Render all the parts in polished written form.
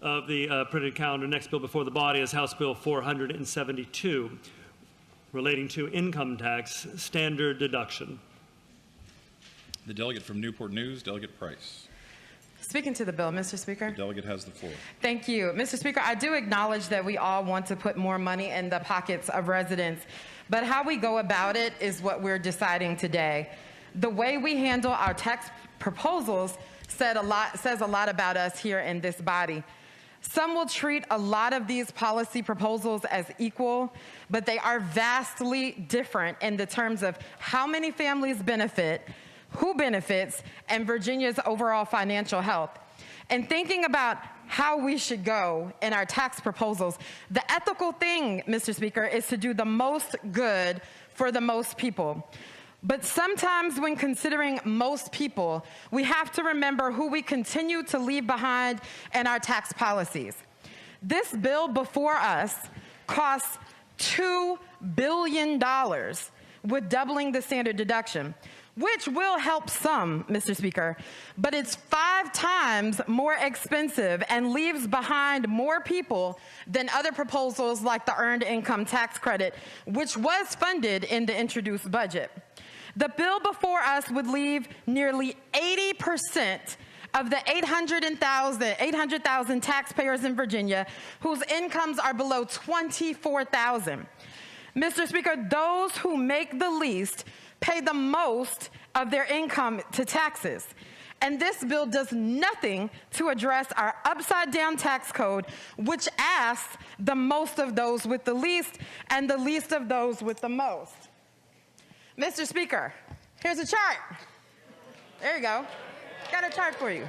of the printed calendar. Next bill before the body is House Bill 472, relating to income tax standard deduction. The delegate from Newport News, Delegate Price. Speaking to the bill, Mr. Speaker. The delegate has the floor. Thank you. Mr. Speaker, I do acknowledge that we all want to put more money in the pockets of residents, but how we go about it is what we're deciding today. The way we handle our tax proposals says a lot about us here in this body. Some will treat a lot of these policy proposals as equal, but they are vastly different in the terms of how many families benefit, who benefits, and Virginia's overall financial health. And thinking about how we should go in our tax proposals, the ethical thing, Mr. Speaker, is to do the most good for the most people. But sometimes when considering most people, we have to remember who we continue to leave behind in our tax policies. This bill before us costs $2 billion with doubling the standard deduction, which will help some, Mr. Speaker, but it's 5 times more expensive and leaves behind more people than other proposals like the Earned Income Tax Credit, which was funded in the introduced budget. The bill before us would leave nearly 80% of the 800,000 taxpayers in Virginia whose incomes are below $24,000. Mr. Speaker, those who make the least pay the most of their income to taxes. And this bill does nothing to address our upside-down tax code, which asks the most of those with the least and the least of those with the most. Mr. Speaker, here's a chart. There you go. Got a chart for you.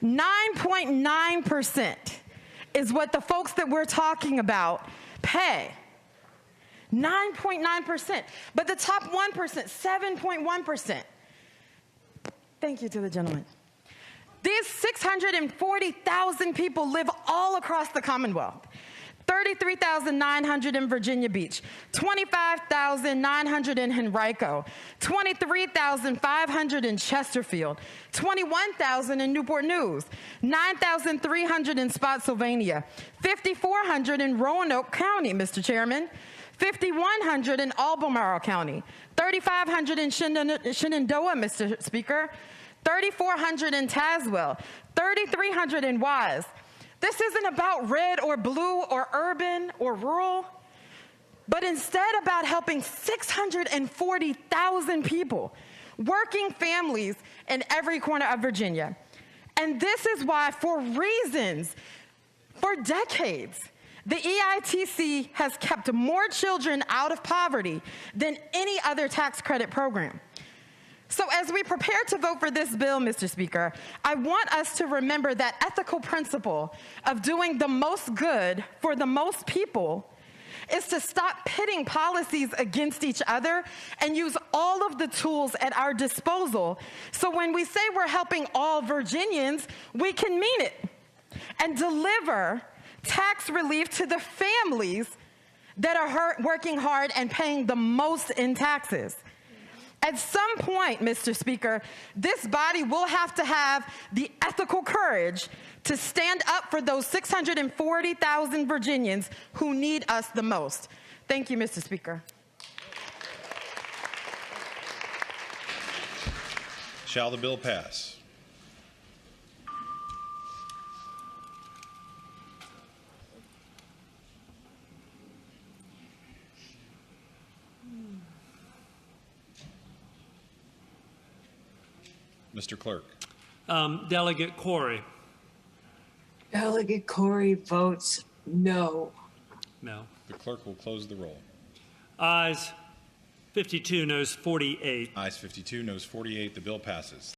9.9% is what the folks that we're talking about pay. 9.9%. But the top 1%, 7.1%. Thank you to the gentleman. These 640,000 people live all across the Commonwealth. 33,900 in Virginia Beach, 25,900 in Henrico, 23,500 in Chesterfield, 21,000 in Newport News, 9,300 in Spotsylvania, 5,400 in Roanoke County, Mr. Chairman, 5,100 in Albemarle County, 3,500 in Shenandoah, Mr. Speaker, 3,400 in Tazewell, 3,300 in Wise. This isn't about red or blue or urban or rural, but instead about helping 640,000 people, working families in every corner of Virginia. And this is why, for decades, the EITC has kept more children out of poverty than any other tax credit program. So as we prepare to vote for this bill, Mr. Speaker, I want us to remember that ethical principle of doing the most good for the most people is to stop pitting policies against each other and use all of the tools at our disposal so when we say we're helping all Virginians, we can mean it and deliver tax relief to the families that are working hard and paying the most in taxes. At some point, Mr. Speaker, this body will have to have the ethical courage to stand up for those 640,000 Virginians who need us the most. Thank you, Mr. Speaker. Shall the bill pass? Mr. Clerk. Delegate Corey. Delegate Corey votes no. No. The clerk will close the roll. Ayes 52, noes 48. Ayes 52, noes 48. The bill passes.